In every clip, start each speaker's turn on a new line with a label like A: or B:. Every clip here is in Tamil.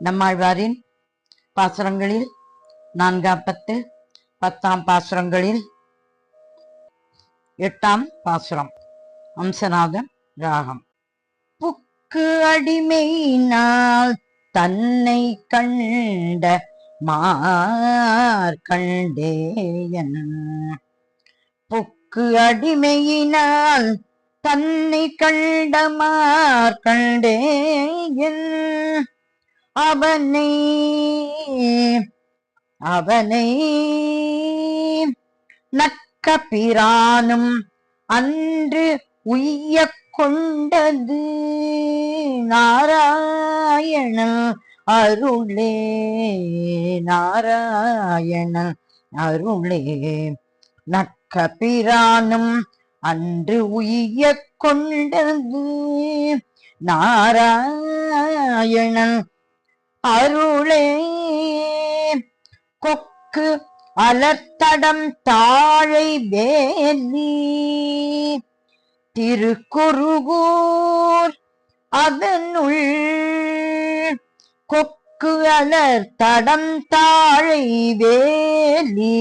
A: நம்மாழ்வாரின் பாசுரங்களில் 4ஆம் பத்து, 10ஆம் பாசுரங்களில் 8ஆம் பாசுரம். அம்சநாதம் ராகம். புக்கு அடிமையினால் தன்னை கண்ட மார்க்கண்டேயன். புக்கு அடிமையினால் தன்னை கண்ட மார்க்கண்டேயன். அவனை நக்க பிரானும் அன்று உய்ய கொண்டது நாராயணன் அருளே. நாராயணன் அருளே. நக்க பிரானும் அன்று உய்ய கொண்டது நாராயணன் அருளே. கொக்கு அலர்த்தடம் தாழை வேலி திருக்குருகூர் அதனுள். கொக்கு அலர்த்தடம் தாழை வேலி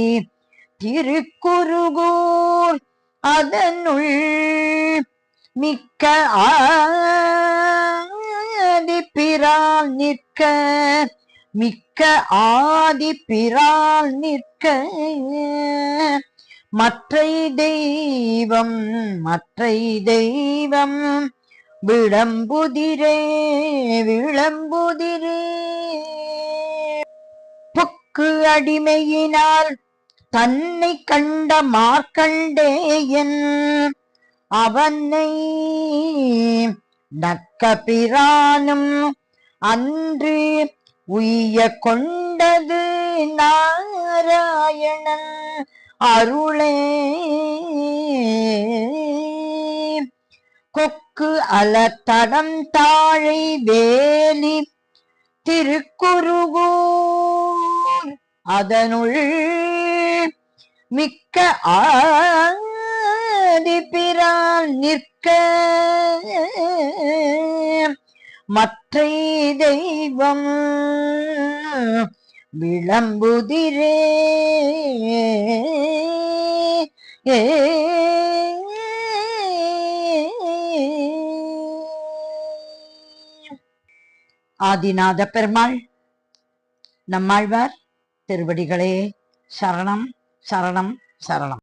A: திருக்குருகூர் அதனுள். மிக்க ஆதிபிரான் நிற்க, மிக்க ஆதிபிரான் நிற்க. மற்றை தெய்வம் விளம்புதிரே விளம்புதிரே. புக்கு அடிமையினால் தன்னை கண்ட மார்க்கண்டேயன். அவனை நக்க பிரானும் அன்று உய்ய கொண்டது நாராயணன் அருளே. கொக்கு அலத்தடம் தாழை வேலி திருக்குருகூர் அதனுள். மிக்க ஆதிபிரான் நிற்க, மற்றை தெய்வம் விளம்புதிரே. ஆதிநாத பெருமாள் நம்மாழ்வார் திருவடிகளே சரணம் சரணம் சரணம்.